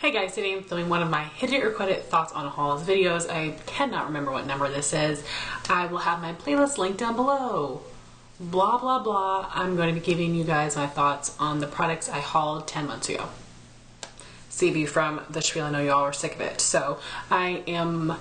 Hey guys, today I'm filming one of my hit it or quit it thoughts on hauls videos. I cannot remember what number this is. I will have my playlist linked down below. Blah blah blah. I'm going to be giving you guys my thoughts on the products I hauled 10 months ago. Save you from the spiel, I know y'all are sick of it. So I am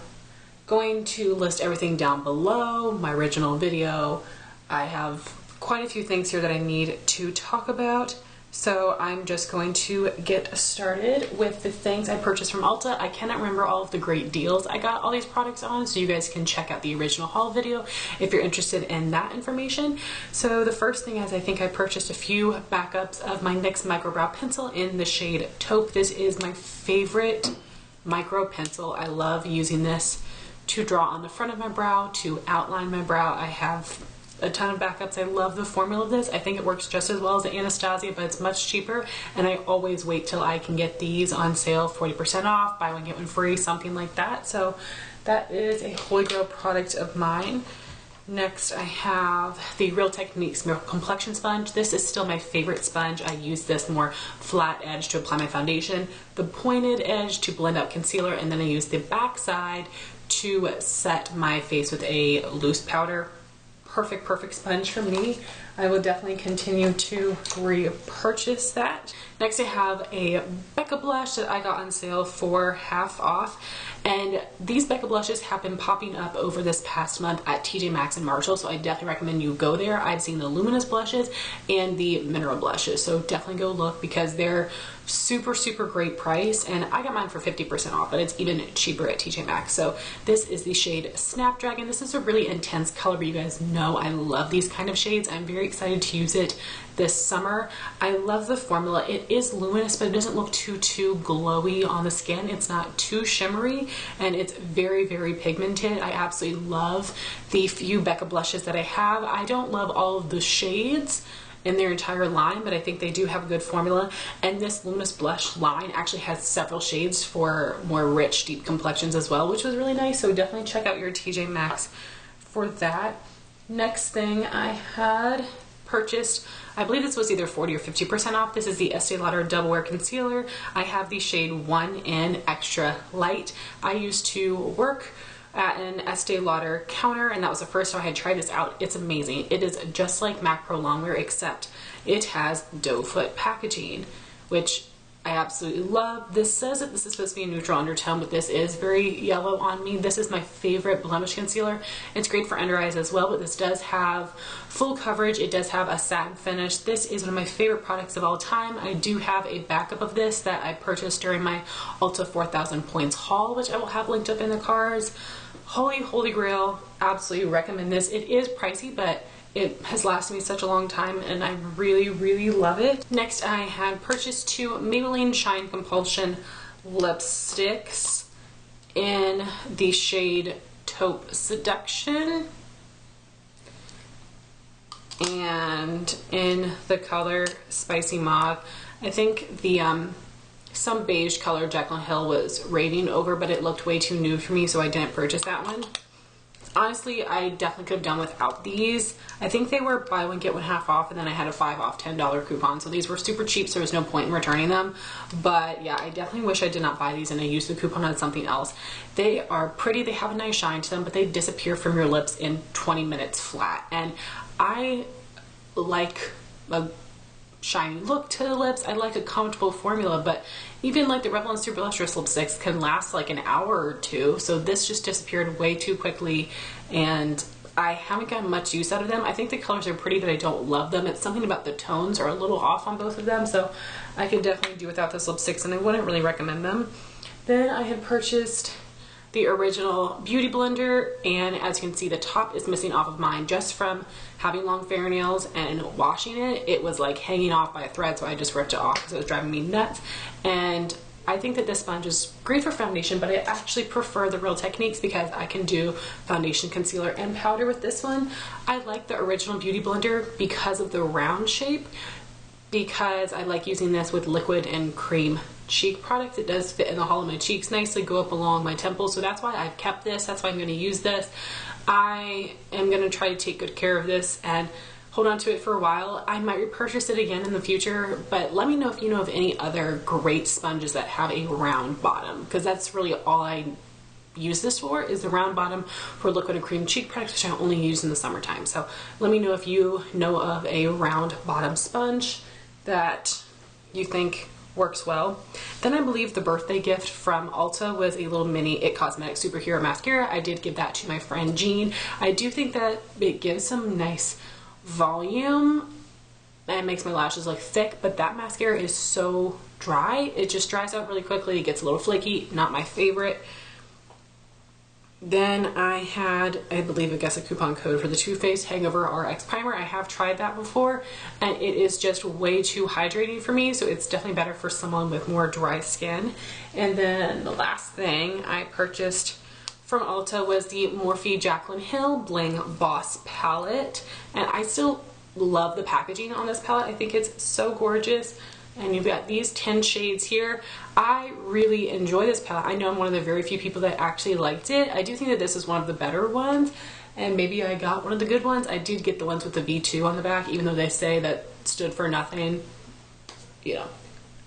going to list everything down below, my original video. I have quite a few things here that I need to talk about. So I'm just going to get started with the things I purchased from Ulta. I cannot remember all of the great deals I got all these products on, so you guys can check out the original haul video if you're interested in that information. So the first thing is I think I purchased a few backups of my NYX Micro Brow Pencil in the shade Taupe. This is my favorite micro pencil. I love using this to draw on the front of my brow, to outline my brow. I have a ton of backups. I love the formula of this. I think it works just as well as the Anastasia, but it's much cheaper, and I always wait till I can get these on sale, 40% off, buy one get one free, something like that. So that is a holy grail product of mine. Next I have the Real Techniques Complexion Sponge. This is still my favorite sponge. I use this more flat edge to apply my foundation, the pointed edge to blend out concealer, and then I use the back side to set my face with a loose powder. Perfect sponge for me. I will definitely continue to repurchase that. Next I have a Becca blush that I got on sale for half off, and these Becca blushes have been popping up over this past month at TJ Maxx and Marshall, so I definitely recommend you go there. I've seen the Luminous blushes and the mineral blushes, so definitely go look because they're super great price, and I got mine for 50% off, but it's even cheaper at TJ Maxx. So this is the shade Snapdragon. This is a really intense color, but you guys know I love these kind of shades. I'm very excited to use it this summer. I love the formula. It is luminous, but it doesn't look too glowy on the skin. It's not too shimmery, and it's very pigmented. I absolutely love the few Becca blushes that I have. I don't love all of the shades in their entire line, but I think they do have a good formula, and this Luminous blush line actually has several shades for more rich, deep complexions as well, which was really nice. So definitely check out your TJ Maxx for that. Next thing I had purchased, I believe this was either 40 or 50% off. This is the Estee Lauder Double Wear Concealer. I have the shade 1 in Extra Light. I used to work at an Estee Lauder counter, and that was the first time I had tried this out. It's amazing. It is just like MAC Pro Longwear, except it has doe foot packaging, which I absolutely love. This says that this is supposed to be a neutral undertone, but this is very yellow on me. This is my favorite blemish concealer. It's great for under eyes as well, but this does have full coverage. It does have a satin finish. This is one of my favorite products of all time. I do have a backup of this that I purchased during my Ulta 4,000 points haul, which I will have linked up in the cards. Holy grail. Absolutely recommend this. It is pricey, but it has lasted me such a long time, and I really love it. Next, I had purchased two Maybelline Shine Compulsion lipsticks in the shade Taupe Seduction and in the color Spicy Mauve. I think the some beige color Jaclyn Hill was raving over, but it looked way too nude for me, so I didn't purchase that one. Honestly, I definitely could have done without these. I think they were buy one get one half off, and then I had a 5 off $10 coupon, so these were super cheap, so there was no point in returning them. But yeah, I definitely wish I did not buy these and I used the coupon on something else. They are pretty, they have a nice shine to them, but they disappear from your lips in 20 minutes flat, and I like a shiny look to the lips. I like a comfortable formula, but even like the Revlon Super Lustrous lipsticks can last like an hour or two, so this just disappeared way too quickly, and I haven't gotten much use out of them. I think the colors are pretty, but I don't love them. It's something about the tones are a little off on both of them, so I could definitely do without those lipsticks, and I wouldn't really recommend them. Then I had purchased the original Beauty Blender, and as you can see, the top is missing off of mine just from having long fingernails and washing it. It was like hanging off by a thread, so I just ripped it off because it was driving me nuts. And I think that this sponge is great for foundation, but I actually prefer the Real Techniques because I can do foundation, concealer, and powder with this one. I like the original Beauty Blender because of the round shape, because I like using this with liquid and cream cheek products. It does fit in the hollow of my cheeks nicely, go up along my temples, so that's why I've kept this. That's why I'm going to use this. I am going to try to take good care of this, and hold on to it for a while. I might repurchase it again in the future, but let me know if you know of any other great sponges that have a round bottom, because that's really all I use this for, is the round bottom for liquid and cream cheek products, which I only use in the summertime. So let me know if you know of a round bottom sponge that you think works well. Then I believe the birthday gift from Ulta was a little mini It Cosmetics Superhero Mascara. I did give that to my friend Jean. I do think that it gives some nice volume and makes my lashes look thick, but that mascara is so dry. It just dries out really quickly. It gets a little flaky. Not my favorite. Then I had, I believe, I guess, a coupon code for the Too Faced Hangover RX Primer. I have tried that before, and it is just way too hydrating for me, so it's definitely better for someone with more dry skin. And then the last thing I purchased from Ulta was the Morphe Jaclyn Hill Bling Boss Palette, and I still love the packaging on this palette. I think it's so gorgeous. And you've got these 10 shades here. I really enjoy this palette. I know I'm one of the very few people that actually liked it. I do think that this is one of the better ones, and maybe I got one of the good ones. I did get the ones with the V2 on the back, even though they say that stood for nothing. You know,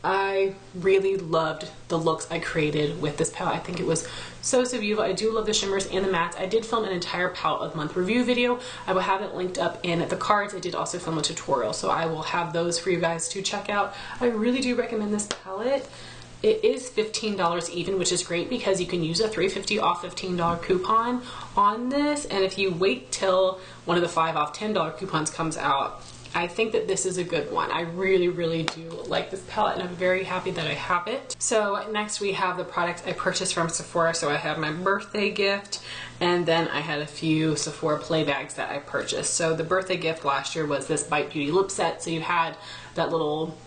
I really loved the looks I created with this palette. I think it was so beautiful. I do love the shimmers and the mattes. I did film an entire palette of the month review video. I will have it linked up in the cards. I did also film a tutorial, so I will have those for you guys to check out. I really do recommend this palette. It is $15 even, which is great because you can use a $3.50 off $15 coupon on this, and if you wait till one of the 5 off $10 coupons comes out, I think that this is a good one. I really do like this palette, and I'm very happy that I have it. So next we have the products I purchased from Sephora. So I have my birthday gift, and then I had a few Sephora Play Bags that I purchased. So the birthday gift last year was this Bite Beauty lip set. So you had that little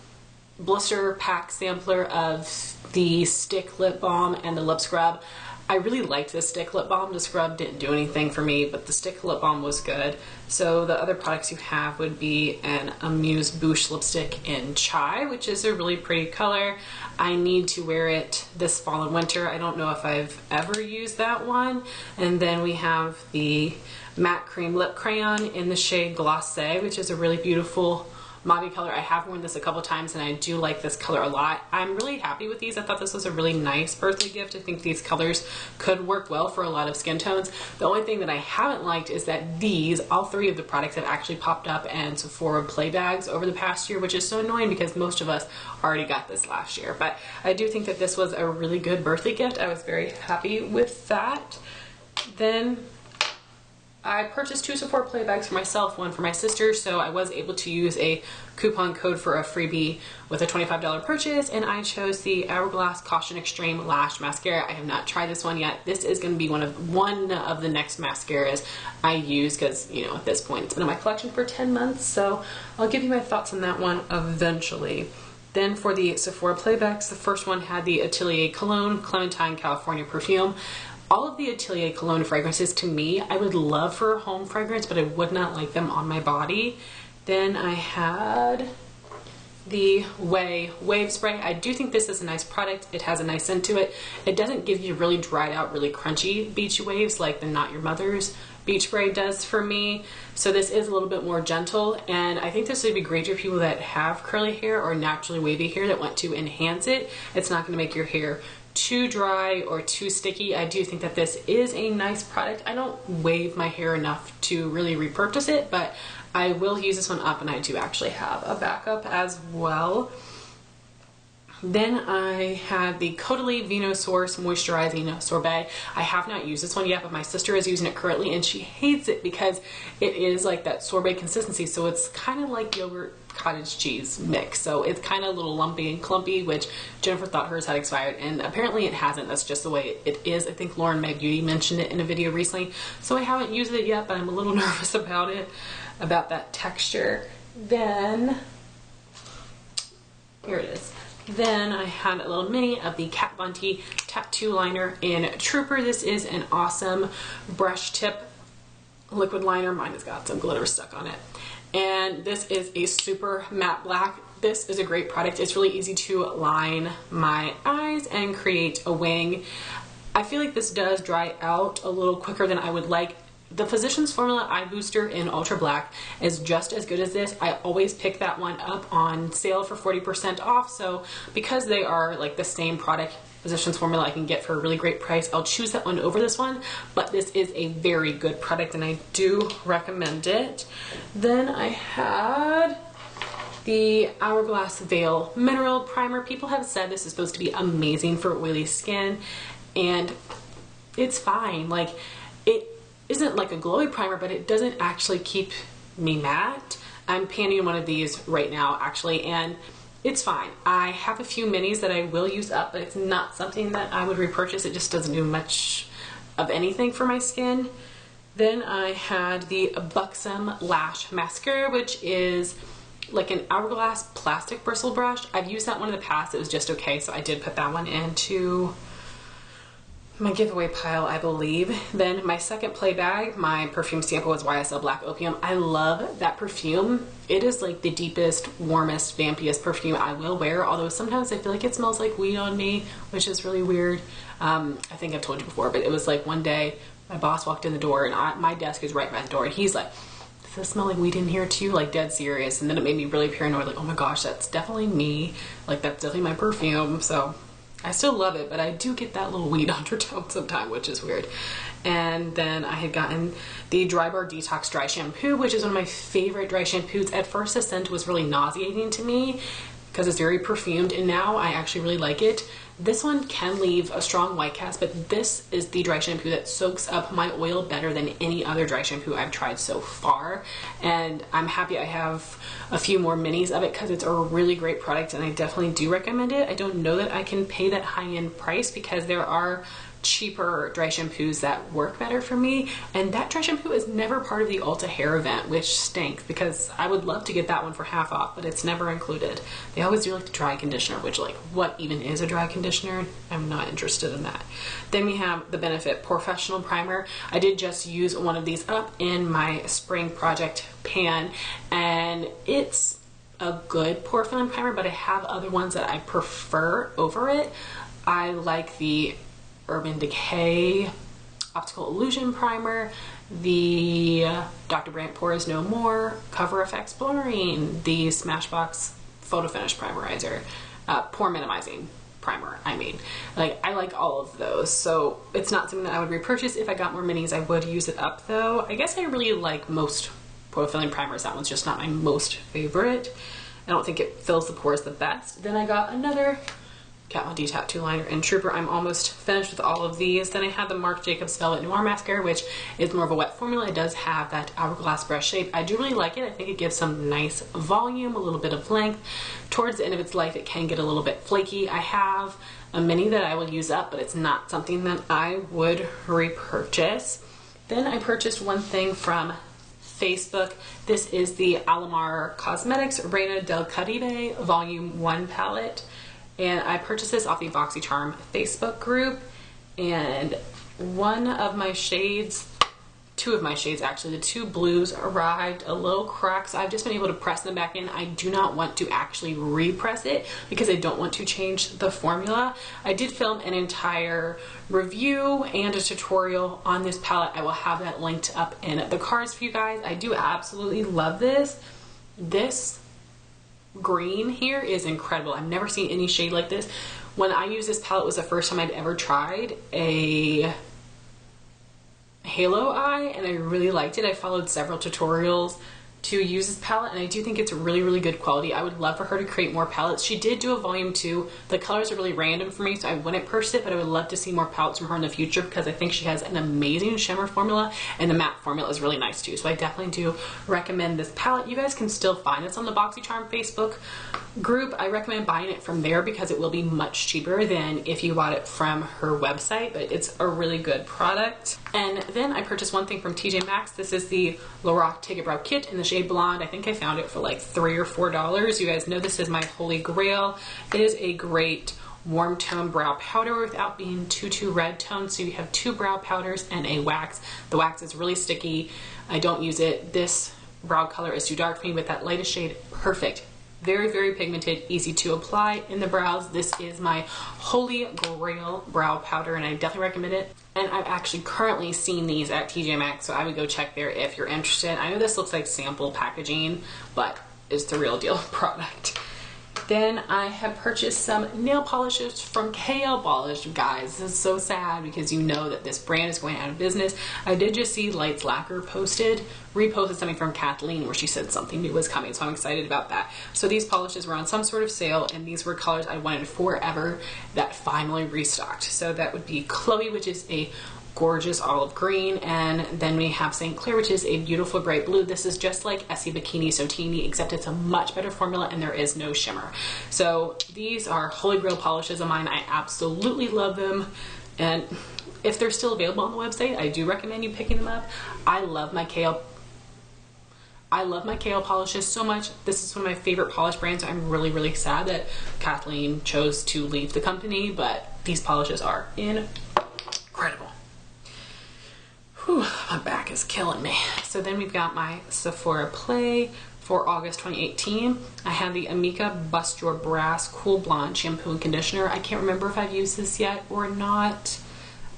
blister pack sampler of the stick lip balm and the lip scrub. I really liked this stick lip balm. The scrub didn't do anything for me, but the stick lip balm was good. So the other products you have would be an Amuse Bouche lipstick in Chai, which is a really pretty color. I need to wear it this fall and winter. I don't know if I've ever used that one. And then we have the Matte Cream Lip Crayon in the shade Glacé, which is a really beautiful mauve color. I have worn this a couple times and I do like this color a lot. I'm really happy with these. I thought this was a really nice birthday gift. I think these colors could work well for a lot of skin tones. The only thing that I haven't liked is that these, all three of the products have actually popped up in Sephora Play Bags over the past year, which is so annoying because most of us already got this last year. But I do think that this was a really good birthday gift. I was very happy with that. Then I purchased 2 Sephora Play Bags for myself, one for my sister, so I was able to use a coupon code for a freebie with a $25 purchase, and I chose the Hourglass Caution Extreme Lash Mascara. I have not tried this one yet. This is going to be one of the next mascaras I use because, you know, at this point it's been in my collection for 10 months, so I'll give you my thoughts on that one eventually. Then for the Sephora Play Bags, the first one had the Atelier Cologne Clementine California Perfume. All of the Atelier cologne fragrances, to me, I would love for a home fragrance, but I would not like them on my body. Then I had the Ouai Wave Spray. I do think this is a nice product. It has a nice scent to it. It doesn't give you really dried out, really crunchy beach waves like the Not Your Mother's beach spray does for me. So this is a little bit more gentle, and I think this would be great for people that have curly hair or naturally wavy hair that want to enhance it. It's not going to make your hair too dry or too sticky. I do think that this is a nice product. I don't wave my hair enough to really repurchase it, but I will use this one up, and I do actually have a backup as well. Then I had the Caudalie Vinosource Moisturizing Sorbet. I have not used this one yet, but my sister is using it currently and she hates it because it is like that sorbet consistency. So it's kind of like yogurt cottage cheese mix. So it's kind of a little lumpy and clumpy, which Jennifer thought hers had expired, and apparently it hasn't. That's just the way it is. I think Lauren My Beauty mentioned it in a video recently. So I haven't used it yet, but I'm a little nervous about it, about that texture. Then, here it is. Then I had a little mini of the Kat Von D Tattoo Liner in Trooper. This is an awesome brush tip liquid liner. Mine has got some glitter stuck on it. And this is a super matte black. This is a great product. It's really easy to line my eyes and create a wing. I feel like this does dry out a little quicker than I would like. the Physicians Formula Eye Booster in Ultra Black is just as good as this. I always pick that one up on sale for 40% off. So because they are like the same product, Physicians Formula I can get for a really great price, I'll choose that one over this one. But this is a very good product and I do recommend it. Then I had the Hourglass Veil Mineral Primer. People have said this is supposed to be amazing for oily skin, and it's fine. Like, it isn't like a glowy primer, but it doesn't actually keep me matte. I'm panning one of these right now actually, and it's fine. I have a few minis that I will use up, but it's not something that I would repurchase. It just doesn't do much of anything for my skin. Then I had the Buxom Lash Mascara, which is like an Hourglass plastic bristle brush. I've used that one in the past. It was just okay, so I did put that one into my giveaway pile, I believe. Then my second play bag, my perfume sample was YSL Black Opium. I love that perfume. It is like the deepest, warmest, vampiest perfume I will wear, although sometimes I feel like it smells like weed on me, which is really weird. I think I've told you before, but it was like one day my boss walked in the door and my desk is right by the door, and he's like, "Does this smell like weed in here too?" Like dead serious. And then it made me really paranoid, like, oh my gosh, that's definitely me. Like, that's definitely my perfume. So I still love it, but I do get that little weed undertone sometimes, which is weird. And then I had gotten the Bar Detox Dry Shampoo, which is one of my favorite dry shampoos. At first, the scent was really nauseating to me because it's very perfumed, and now I actually really like it. This one can leave a strong white cast, but this is the dry shampoo that soaks up my oil better than any other dry shampoo I've tried so far. And I'm happy I have a few more minis of it because it's a really great product and I definitely do recommend it. I don't know that I can pay that high-end price because there are cheaper dry shampoos that work better for me, and that dry shampoo is never part of the Ulta hair event, which stinks because I would love to get that one for half off, but it's never included. They always do like the dry conditioner, which, like, what even is a dry conditioner? I'm not interested in that. Then we have the Benefit Professional Primer. I did just use one of these up in my spring project pan, and it's a good pore filling primer, but I have other ones that I prefer over it. I like the Urban Decay Optical Illusion Primer, the Dr. Brandt Pores No More Cover Effects Blurring, the Smashbox Photo Finish Primerizer, Pore Minimizing Primer, I mean. Like, I like all of those, so it's not something that I would repurchase. If I got more minis, I would use it up, though. I guess I really like most pore filling primers. That one's just not my most favorite. I don't think it fills the pores the best. Then I got another Kat Von D Tattoo Liner and Trooper. I'm almost finished with all of these. Then I have the Marc Jacobs Velvet Noir Mascara, which is more of a wet formula. It does have that hourglass brush shape. I do really like it. I think it gives some nice volume, a little bit of length. Towards the end of its life, it can get a little bit flaky. I have a mini that I will use up, but it's not something that I would repurchase. Then I purchased one thing from Facebook. This is the Alamar Cosmetics Reina del Caribe Volume 1 palette. And I purchased this off the BoxyCharm Facebook group, and one of my shades, two of my shades actually, the two blues arrived a little cracked, so I've just been able to press them back in. I do not want to actually repress it because I don't want to change the formula. I did film an entire review and a tutorial on this palette. I will have that linked up in the cards for you guys. I do absolutely love this. This green here is incredible. I've never seen any shade like this. When I used this palette, it was the first time I'd ever tried a halo eye, and I really liked it. I followed several tutorials to use this palette, and I do think it's really, really good quality. I would love for her to create more palettes. She did do a volume 2. The colors are really random for me, so I wouldn't purchase it, but I would love to see more palettes from her in the future because I think she has an amazing shimmer formula, and the matte formula is really nice too. So I definitely do recommend this palette. You guys can still find this on the BoxyCharm Facebook group. I recommend buying it from there because it will be much cheaper than if you bought it from her website, but it's a really good product. And then I purchased one thing from TJ Maxx. This is the Lorac Take It Brow Kit in the shade Blonde. I think I found it for like $3 or $4. You guys know this is my holy grail. It is a great warm tone brow powder without being too red tone. So you have 2 brow powders and a wax. The wax is really sticky. I don't use it. This brow color is too dark for me, but that lightest shade, perfect. Very, very pigmented, easy to apply in the brows. This is my holy grail brow powder, and I definitely recommend it. And I've actually currently seen these at TJ Maxx, so I would go check there if you're interested. I know this looks like sample packaging, but it's the real deal product. Then I have purchased some nail polishes from KL Polish. Guys, this is so sad because you know that this brand is going out of business. I did just see Lights Lacquer reposted something from Kathleen where she said something new was coming, so I'm excited about that. So these polishes were on some sort of sale, and these were colors I wanted forever that finally restocked. So that would be Chloe, which is a gorgeous olive green, and then we have St. Clair, which is a beautiful bright blue. This is just like Essie Bikini Sotini, except it's a much better formula and there is no shimmer. So these are holy grail polishes of mine. I absolutely love them, and if they're still available on the website, I do recommend you picking them up. I love my KL polishes so much. This is one of my favorite polish brands. I'm really, really sad that Kathleen chose to leave the company, but these polishes are incredible. Whew, my back is killing me. So then we've got my Sephora Play for August 2018. I have the Amika Bust Your Brass Cool Blonde Shampoo and Conditioner. I can't remember if I've used this yet or not.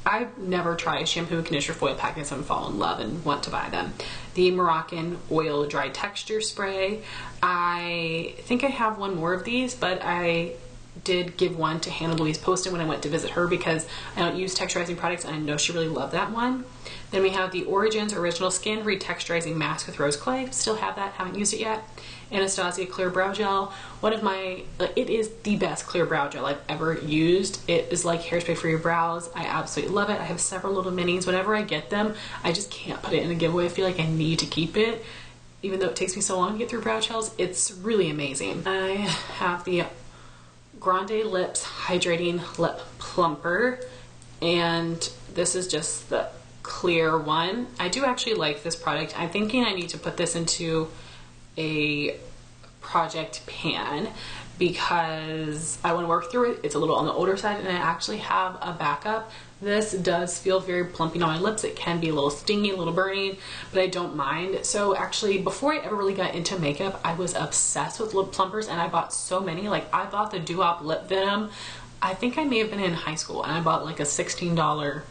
I've never tried a shampoo and conditioner foil packets and fall in love and want to buy them. The Moroccan Oil Dry Texture Spray. I think I have one more of these, but I did give one to Hannah Louise Poston when I went to visit her because I don't use texturizing products and I know she really loved that one. Then we have the Origins Original Skin Retexturizing Mask with Rose Clay. Still have that, haven't used it yet. Anastasia Clear Brow Gel. It is the best clear brow gel I've ever used. It is like hairspray for your brows. I absolutely love it. I have several little minis. Whenever I get them, I just can't put it in a giveaway. I feel like I need to keep it. Even though it takes me so long to get through brow gels, it's really amazing. I have the Grande Lips Hydrating Lip Plumper, and this is just the clear one. I do actually like this product. I'm thinking I need to put this into a project pan because I want to work through it. It's a little on the older side and I actually have a backup. This does feel very plumping on my lips. It can be a little stingy, a little burning, but I don't mind. So actually, before I ever really got into makeup, I was obsessed with lip plumpers and I bought so many. Like I bought the Duop Lip Venom. I think I may have been in high school and I bought like a $16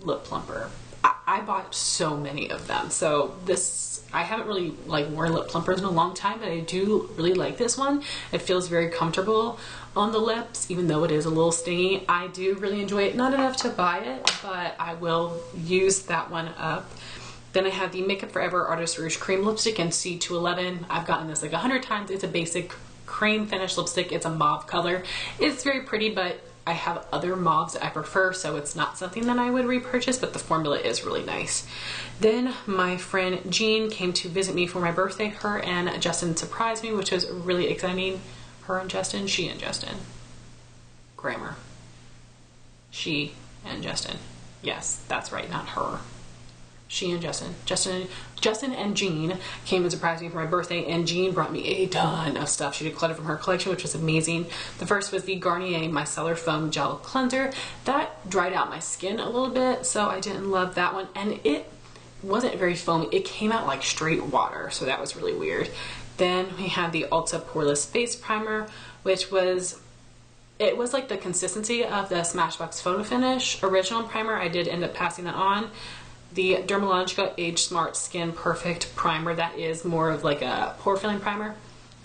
lip plumper. I bought so many of them. So this, I haven't really like worn lip plumpers in a long time, but I do really like this one. It feels very comfortable on the lips, even though it is a little stingy. I do really enjoy it. Not enough to buy it, but I will use that one up. Then I have the Makeup Forever Artist Rouge Cream Lipstick in C211. I've gotten this like 100 times. It's a basic cream finish lipstick. It's a mauve color. It's very pretty, but I have other mauves that I prefer, so it's not something that I would repurchase, but the formula is really nice. Then my friend Jean came to visit me for my birthday. Her and Justin surprised me, which was really exciting. Her and Justin, she and Justin. Grammar. She and Justin. Yes, that's right, not her. She and Justin. Justin and Jean came and surprised me for my birthday, and Jean brought me a ton of stuff. She decluttered from her collection, which was amazing. The first was the Garnier Micellar Foam Gel Cleanser. That dried out my skin a little bit, so I didn't love that one. And it wasn't very foamy. It came out like straight water, so that was really weird. Then we had the Ulta Poreless Face Primer, which was... it was like the consistency of the Smashbox Photo Finish Original Primer. I did end up passing that on. The Dermalogica Age Smart Skin Perfect Primer, that is more of like a pore filling primer.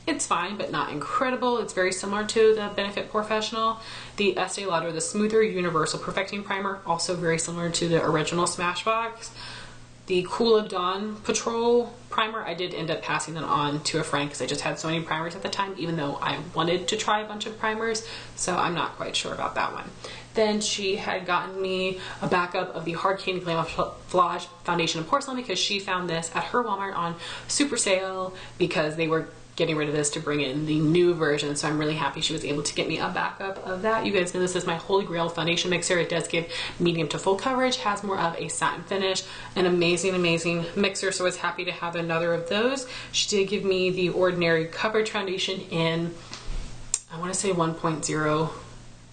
It's fine, but not incredible. It's very similar to the Benefit Professional. The Estee Lauder, the Smoother Universal Perfecting Primer, also very similar to the original Smashbox. The Cool of Dawn Patrol Primer, I did end up passing that on to a friend because I just had so many primers at the time, even though I wanted to try a bunch of primers, so I'm not quite sure about that one. Then she had gotten me a backup of the Hard Candy Camouflage Foundation and Porcelain because she found this at her Walmart on super sale because they were getting rid of this to bring in the new version, so I'm really happy she was able to get me a backup of that. You guys know this is my holy grail foundation mixer. It does give medium to full coverage, has more of a satin finish, an amazing mixer, so I was happy to have another of those. She did give me the Ordinary Coverage Foundation in, I want to say 1.0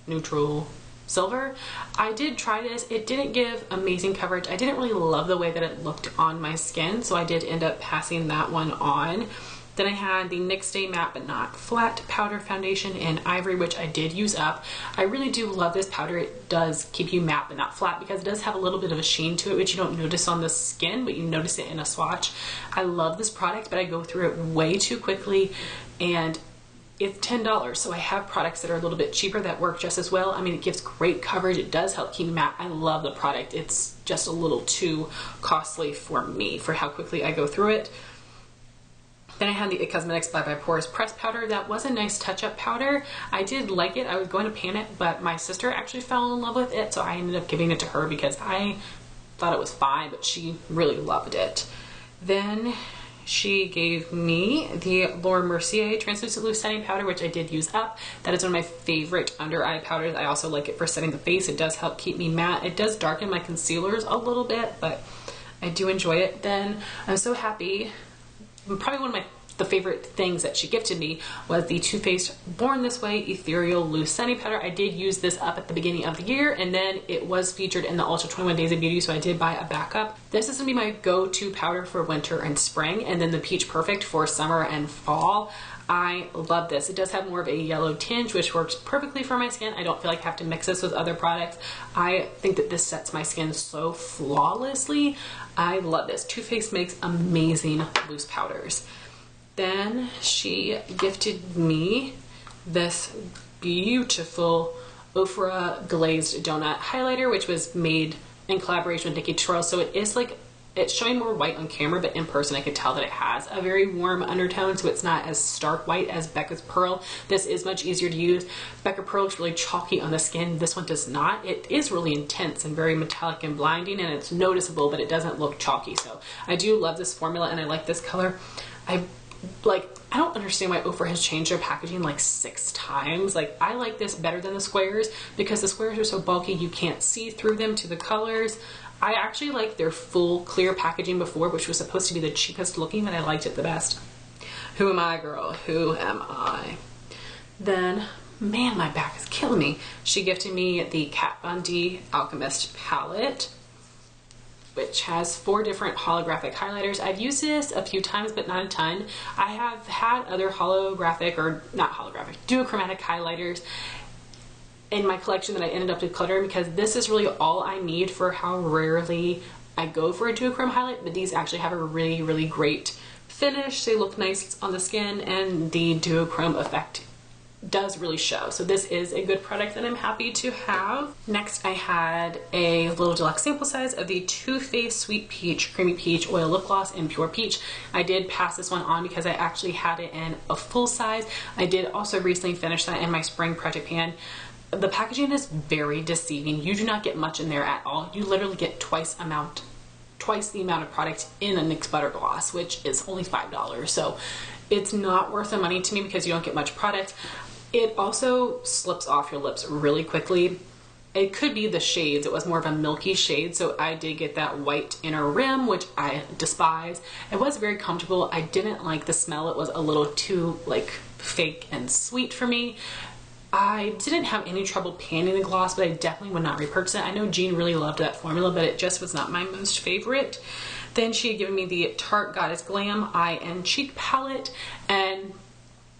Neutral Silver. I did try this. It didn't give amazing coverage. I didn't really love the way that it looked on my skin, so I did end up passing that one on. Then I had the NYX Stay Matte But Not Flat Powder Foundation in Ivory, which I did use up. I really do love this powder. It does keep you matte but not flat because it does have a little bit of a sheen to it, which you don't notice on the skin, but you notice it in a swatch. I love this product, but I go through it way too quickly, and it's $10, so I have products that are a little bit cheaper that work just as well. I mean, it gives great coverage. It does help keep me matte. I love the product. It's just a little too costly for me for how quickly I go through it. Then I had the It Cosmetics By Pores Press Powder. That was a nice touch-up powder. I did like it. I was going to pan it, but my sister actually fell in love with it, so I ended up giving it to her because I thought it was fine, but she really loved it. Then she gave me the Laura Mercier Translucent Loose Setting Powder, which I did use up. That is one of my favorite under eye powders. I also like it for setting the face. It does help keep me matte. It does darken my concealers a little bit, but I do enjoy it. Then I'm so happy. Probably one of the favorite things that she gifted me was the Too Faced Born This Way Ethereal Loose Setting Powder. I did use this up at the beginning of the year, and then it was featured in the Ulta 21 Days of Beauty, so I did buy a backup. This is gonna be my go-to powder for winter and spring, and then the Peach Perfect for summer and fall. I love this. It does have more of a yellow tinge, which works perfectly for my skin. I don't feel like I have to mix this with other products. I think that this sets my skin so flawlessly. I love this. Too Faced makes amazing loose powders. Then she gifted me this beautiful Ofra Glazed Donut Highlighter, which was made in collaboration with Nikki Tutorials. So it is like, it's showing more white on camera, but in person I could tell that it has a very warm undertone, so it's not as stark white as Becca's Pearl. This is much easier to use. Becca Pearl looks really chalky on the skin. This one does not. It is really intense and very metallic and blinding, and it's noticeable, but it doesn't look chalky. So I do love this formula, and I like this color. I don't understand why Ofra has changed their packaging like 6 times. Like, I like this better than the squares because the squares are so bulky you can't see through them to the colors. I actually liked their full clear packaging before, which was supposed to be the cheapest looking, but I liked it the best. Who am I, girl? Who am I? Then, man, my back is killing me. She gifted me the Kat Von D Alchemist palette, which has 4 different holographic highlighters. I've used this a few times, but not a ton. I have had other holographic, or not holographic, duochromatic highlighters in my collection that I ended up decluttering because this is really all I need for how rarely I go for a duochrome highlight, but these actually have a really, really great finish. They look nice on the skin, and the duochrome effect does really show. So this is a good product that I'm happy to have. Next, I had a little deluxe sample size of the Too Faced Sweet Peach Creamy Peach Oil Lip Gloss in Pure Peach. I did pass this one on because I actually had it in a full size. I did also recently finish that in my spring project pan. The packaging is very deceiving. You do not get much in there at all. You literally get twice the amount of product in a NYX Butter Gloss, which is only $5. So it's not worth the money to me because you don't get much product. It also slips off your lips really quickly. It could be the shades. It was more of a milky shade, so I did get that white inner rim, which I despise. It was very comfortable. I didn't like the smell. It was a little too like fake and sweet for me. I didn't have any trouble panning the gloss, but I definitely would not repurchase it. I know Jean really loved that formula, but it just was not my most favorite. Then she had given me the Tarte Goddess Glam Eye and Cheek palette, and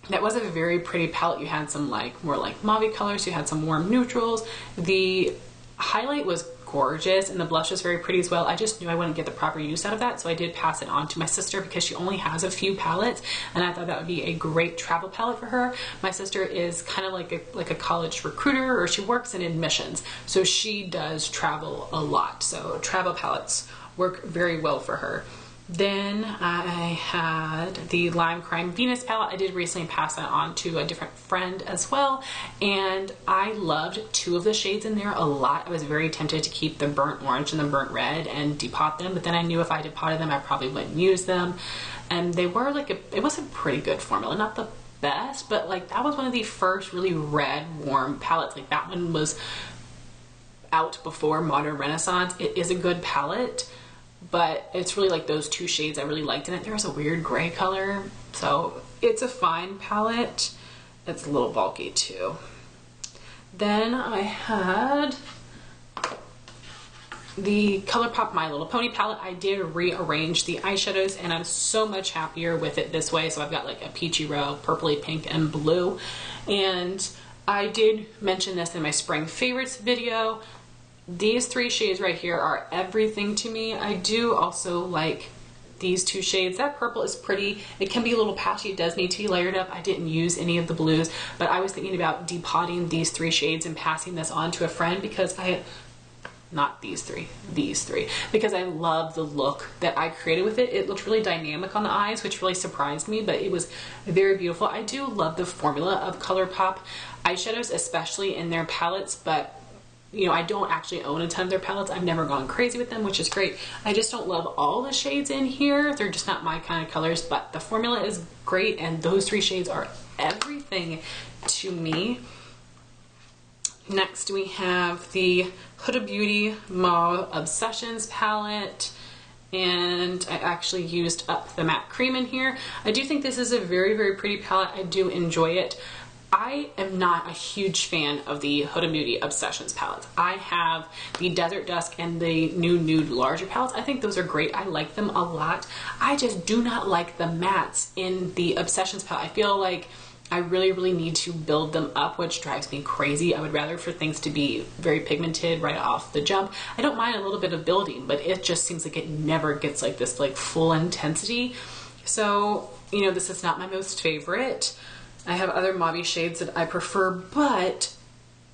that was a very pretty palette. You had some more mauve colors, you had some warm neutrals. The highlight was gorgeous, and the blush was very pretty as well. I just knew I wouldn't get the proper use out of that, so I did pass it on to my sister because she only has a few palettes, and I thought that would be a great travel palette for her. My sister is kind of like a college recruiter, or she works in admissions, so she does travel a lot, so travel palettes work very well for her. Then I had the Lime Crime Venus palette. I did recently pass that on to a different friend as well, and I loved 2 of the shades in there a lot. I was very tempted to keep the burnt orange and the burnt red and depot them, but then I knew if I depotted them I probably wouldn't use them, and they were it was a pretty good formula, not the best, but that was one of the first really red warm palettes. That one was out before Modern Renaissance. It is a good palette, but it's really those 2 shades I really liked in it. There's a weird gray color, so it's a fine palette. It's a little bulky too. Then I had the ColourPop My Little Pony palette, I did rearrange the eyeshadows and I'm so much happier with it this way. So I've got like a peachy row, purpley pink, and blue. And I did mention this in my spring favorites video. These 3 shades right here are everything to me. I do also like these 2 shades. That purple is pretty. It can be a little patchy. It does need to be layered up. I didn't use any of the blues, but I was thinking about depotting these 3 shades and passing this on to a friend because not these three, because I love the look that I created with it. It looked really dynamic on the eyes, which really surprised me, but it was very beautiful. I do love the formula of ColourPop eyeshadows, especially in their palettes, but you know, I don't actually own a ton of their palettes. I've never gone crazy with them, which is great. I just don't love all the shades in here. They're just not my kind of colors, but the formula is great, and those 3 shades are everything to me. Next we have the Huda Beauty Mauve Obsessions palette, and I actually used up the matte cream in here. I do think this is a very, very pretty palette. I do enjoy it. I am not a huge fan of the Huda Beauty Obsessions palettes. I have the Desert Dusk and the new Nude Larger palettes. I think those are great. I like them a lot. I just do not like the mattes in the Obsessions palette. I feel like I really, really need to build them up, which drives me crazy. I would rather for things to be very pigmented right off the jump. I don't mind a little bit of building, but it just seems like it never gets like this like full intensity. So, you know, this is not my most favorite. I have other mauve shades that I prefer, but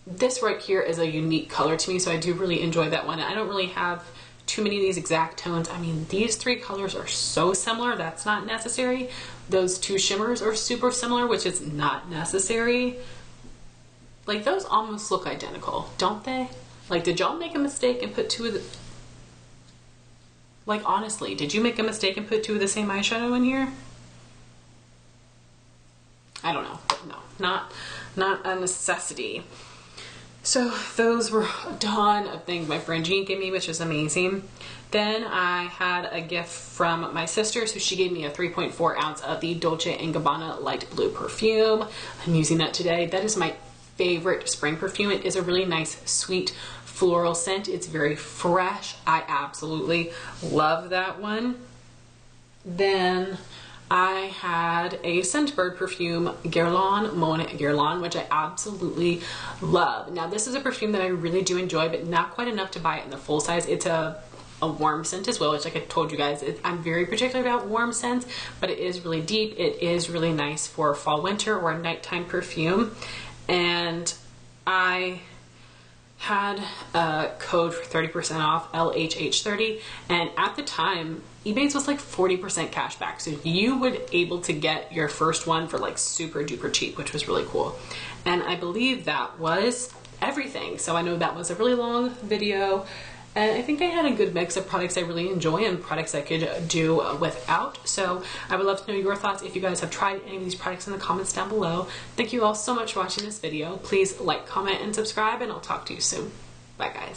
this right here is a unique color to me, so I do really enjoy that one. I don't really have too many of these exact tones. I mean, these 3 colors are so similar, that's not necessary. Those 2 shimmers are super similar, which is not necessary. Like, those almost look identical, don't they? Like, did y'all make a mistake and put 2 of the... Like, honestly, did you make a mistake and put 2 of the same eyeshadow in here? I don't know. No, not a necessity. So those were a ton of things my friend Jean gave me, which is amazing. Then I had a gift from my sister, so she gave me a 3.4 ounce of the Dolce & Gabbana Light Blue perfume. I'm using that today. That is my favorite spring perfume. It is a really nice, sweet floral scent. It's very fresh. I absolutely love that one. Then I had a Scentbird perfume, Guerlain Mon Guerlain, which I absolutely love. Now this is a perfume that I really do enjoy, but not quite enough to buy it in the full size. It's a warm scent as well, which like I told you guys, I'm very particular about warm scents, but it is really deep. It is really nice for fall, winter, or a nighttime perfume. And I had a code for 30% off, LHH30, and at the time Ebay's was like 40% cash back, so you would able to get your first one for like super duper cheap, which was really cool. And I believe that was everything. So I know that was a really long video, and I think I had a good mix of products I really enjoy and products I could do without. So I would love to know your thoughts if you guys have tried any of these products in the comments down below. Thank you all so much for watching this video. Please like, comment, and subscribe, and I'll talk to you soon. Bye guys.